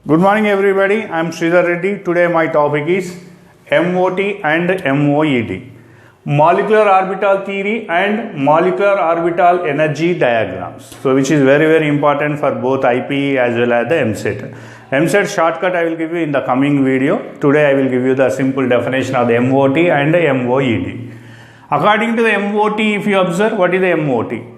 Good morning everybody, I am Sridhar Reddy. Today my topic is MOT and MOED, molecular orbital theory and molecular orbital energy diagrams. So which is very important for both IPE as well as the MSET. MSET shortcut I will give you in the coming video. Today I will give you the simple definition of the MOT and the MOED. According to the MOT, if you observe, what is the MOT?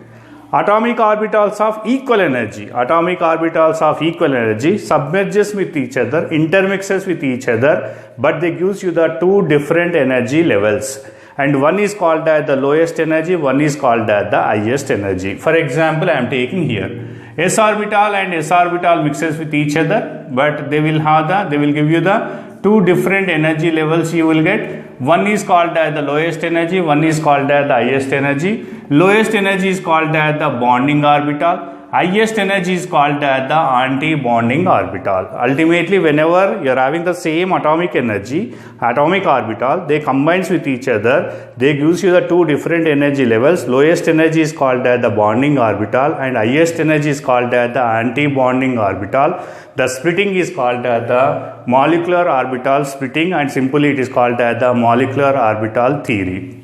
Atomic orbitals of equal energy. Atomic orbitals of equal energy submerges with each other, intermixes with each other, but they gives you the two different energy levels. And one is called as the lowest energy, one is called as the highest energy. For example, I am taking here s orbital and s orbital mixes with each other, but they will give you the two different energy levels you will get. One is called as the lowest energy, one is called as the highest energy. Lowest energy is called as the bonding orbital. Highest energy is called as the anti-bonding orbital. Ultimately, whenever you are having the same atomic energy, atomic orbital, they combines with each other, they gives you the two different energy levels. Lowest energy is called as the bonding orbital and highest energy is called as the anti-bonding orbital. The splitting is called as the molecular orbital splitting, and simply it is called as the molecular orbital theory.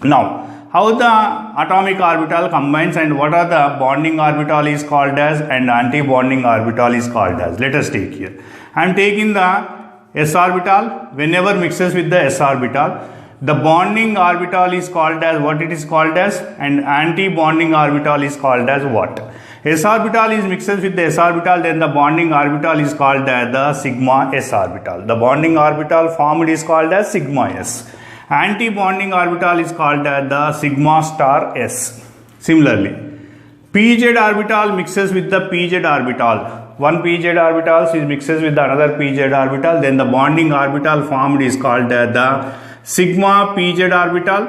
Now, how the atomic orbital combines and what are the bonding orbital is called as and anti-bonding orbital is called as. Let us take here. I am taking the s orbital. Whenever mixes with the s orbital, the bonding orbital is called as what it is called as, and anti-bonding orbital is called as what? S orbital is mixes with the s orbital, then the bonding orbital is called as the sigma s orbital. The bonding orbital formed is called as sigma s. Anti-bonding orbital is called as the sigma star s. Similarly, pz orbital mixes with the pz orbital. One pz orbital is mixes with another pz orbital, then the bonding orbital formed is called as the sigma pz orbital,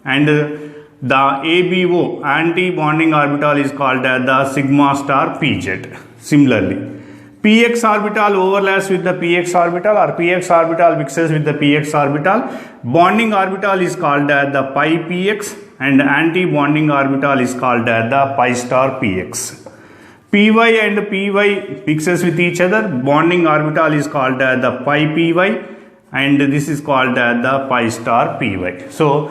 and the ABO anti-bonding orbital is called as the sigma star pz. Similarly, px orbital overlaps with the px orbital or px orbital mixes with the px orbital. Bonding orbital is called as the pi px and anti-bonding orbital is called as the pi star px. Py and py mixes with each other. Bonding orbital is called as the pi py and this is called as the pi star py. So,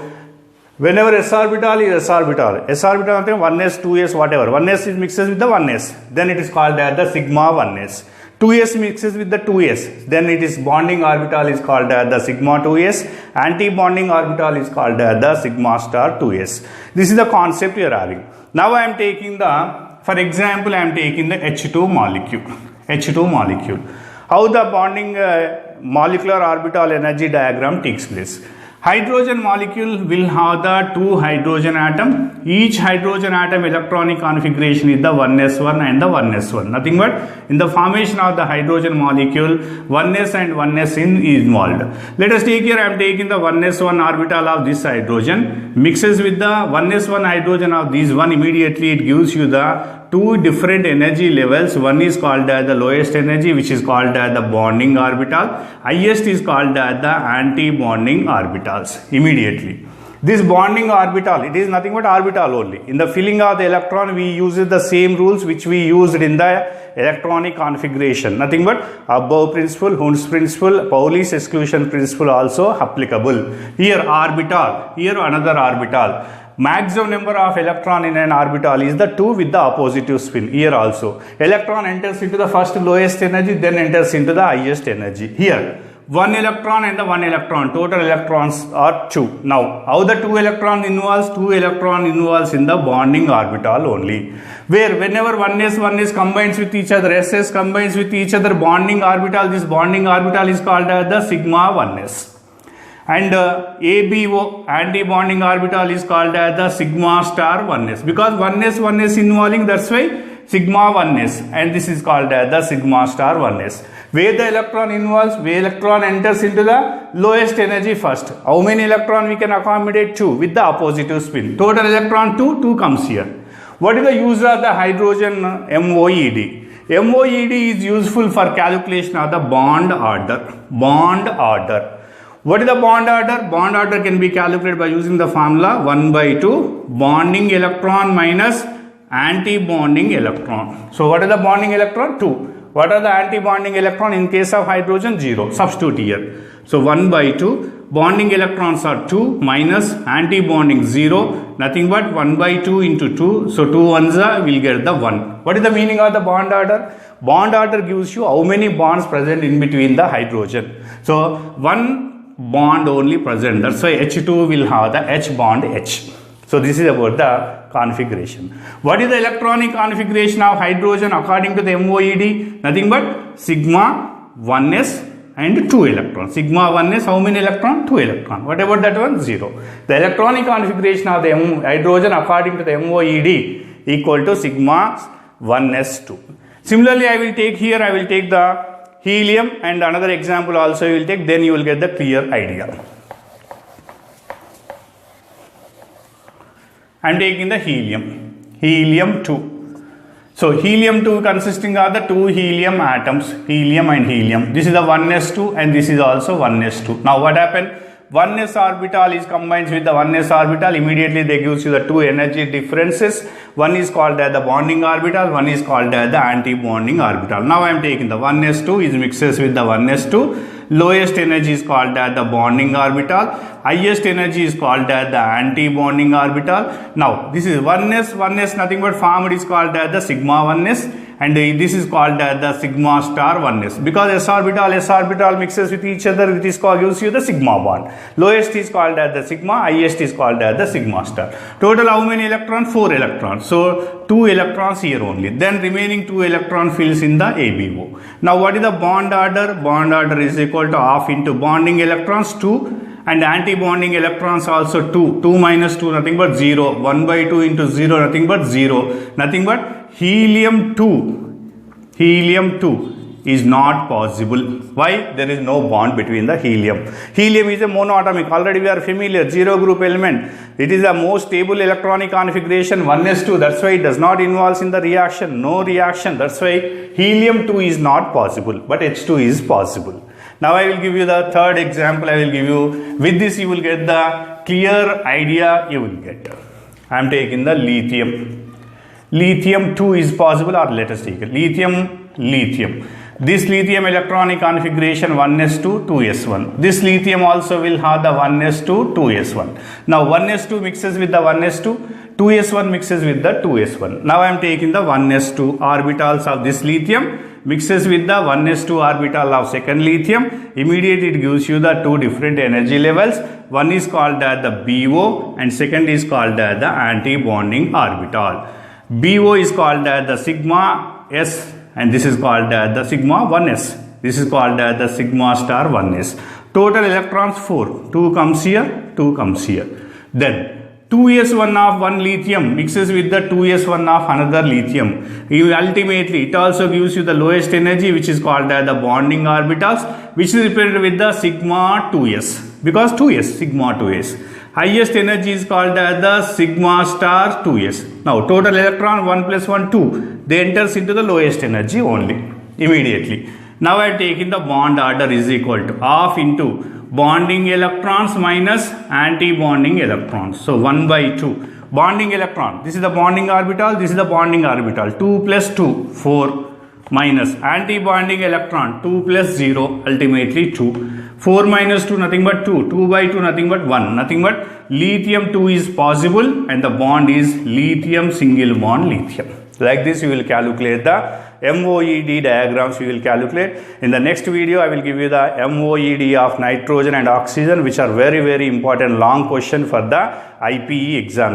whenever s orbital is s orbital 1s, 2s, whatever. 1s is mixes with the 1s, then it is called as the sigma 1s. 2s mixes with the 2s, then it is bonding orbital is called as the sigma 2s. Anti-bonding orbital is called as the sigma star 2s. This is the concept we are having. Now I am taking for example, I am taking the H2 molecule. H2 molecule. How the bonding molecular orbital energy diagram takes place. Hydrogen molecule will have the two hydrogen atom. Each hydrogen atom electronic configuration is the 1s1 and the 1s1. Nothing but in the formation of the hydrogen molecule, 1s and 1s is involved. Let us take here, I am taking the 1s1 orbital of this hydrogen, mixes with the 1s1 hydrogen of this one, immediately it gives you the two different energy levels. One is called as the lowest energy, which is called as the bonding orbital. Highest is called as the anti-bonding orbitals. Immediately, this bonding orbital, it is nothing but orbital only. In the filling of the electron, we use the same rules which we used in the electronic configuration. Nothing but above principle, Hund's principle, Pauli's exclusion principle also applicable. Here orbital, here another orbital. Maximum number of electron in an orbital is the 2 with the opposite spin. Here also, electron enters into the first lowest energy, then enters into the highest energy. Here, 1 electron and the 1 electron, total electrons are 2. Now, how the 2 electron involves? 2 electron involves in the bonding orbital only. Where whenever 1s combines with each other, ss combines with each other, bonding orbital, this bonding orbital is called as the sigma 1s. And ABO anti-bonding orbital is called as the sigma star 1s, because 1s involving, that's why sigma 1s, and this is called as the sigma star 1s. Where the electron involves, where electron enters into the lowest energy first. How many electron we can accommodate? 2 with the opposite spin. Total electron 2 comes here. What is the use of the hydrogen MOED? MOED is useful for calculation of the bond order. Bond order. What is the bond order? Bond order can be calculated by using the formula 1/2 bonding electron minus anti-bonding electron. So what is the bonding electron? 2. What are the anti-bonding electron in case of hydrogen? 0. Substitute here. So 1 by 2. Bonding electrons are 2 minus anti-bonding 0. Nothing but 1 by 2 into 2. So 2 ones will get the 1. What is the meaning of the bond order? Bond order gives you how many bonds present in between the hydrogen. So one bond only present. That's why H2 will have the H bond H. So this is about the configuration. What is the electronic configuration of hydrogen according to the MOED? Nothing but sigma 1s and 2 electrons. Sigma 1s, how many electrons? 2 electrons. What about that one? 0. The electronic configuration of the hydrogen according to the MOED equal to sigma 1s2. Similarly, I will take the helium, and another example also you will take, then you will get the clear idea. I am taking the helium 2. So helium 2 consisting of the 2 helium atoms, helium and helium. This is the 1s2 and this is also 1s2. Now what happened? 1s orbital is combined with the 1s orbital. Immediately they gives you the two energy differences. One is called as the bonding orbital, one is called as the anti-bonding orbital. Now I am taking the 1s2 is mixes with the 1s2. Lowest energy is called as the bonding orbital. Highest energy is called as the anti-bonding orbital. Now this is 1s nothing but formed is called as the sigma 1s, and this is called as the sigma star 1s. Because s orbital mixes with each other, it is called, gives you the sigma bond. Lowest is called as the sigma, highest is called as the sigma star. Total how many electrons? 4 electrons. So 2 electrons here only. Then remaining 2 electron fills in the ABO. Now what is the bond order? Bond order is equal to half into bonding electrons 2 and anti-bonding electrons also 2. 2 minus 2 nothing but 0. 1 by 2 into 0 nothing but 0. Nothing but helium 2. Helium 2 is not possible. Why? There is no bond between the helium. Helium is a monoatomic. Already we are familiar. 0 group element. It is the most stable electronic configuration 1s2. That's why it does not involve in the reaction. No reaction. That's why helium 2 is not possible. But H2 is possible. Now I will give you the third example. I will give you, with this you will get the clear idea you will get. I am taking the lithium. Lithium 2 is possible, or let us take it. Lithium. This lithium electronic configuration 1s2, 2s1. This lithium also will have the 1s2, 2s1. Now 1s2 mixes with the 1s2, 2s1 mixes with the 2s1. Now I am taking the 1s2 orbitals of this lithium mixes with the 1s2 orbital of second lithium. Immediately it gives you the two different energy levels. One is called as the BO and second is called as the anti-bonding orbital. BO is called as the sigma s and this is called as the sigma 1s. This is called as the sigma star 1s. Total electrons 4. 2 comes here, 2 comes here. Then 2s1 of one lithium mixes with the 2s1 of another lithium. Ultimately, it also gives you the lowest energy, which is called as the bonding orbitals, which is represented with the sigma 2s. Because 2s, sigma 2s. Highest energy is called as the sigma star 2s. Now, total electron 1 plus 1, 2. They enters into the lowest energy only, immediately. Now, I am taking the bond order is equal to half into bonding electrons minus anti-bonding electrons. So 1 by 2. Bonding electron. This is the bonding orbital. This is the bonding orbital. 2 plus 2, 4 minus anti-bonding electron. 2 plus 0, ultimately 2. 4 minus 2, nothing but 2. 2 by 2, nothing but 1. Nothing but lithium 2 is possible and the bond is lithium single bond lithium. Like this, you will calculate the MOED diagrams. We will calculate. In the next video, I will give you the MOED of nitrogen and oxygen, which are very, very important long question for the IPE exam.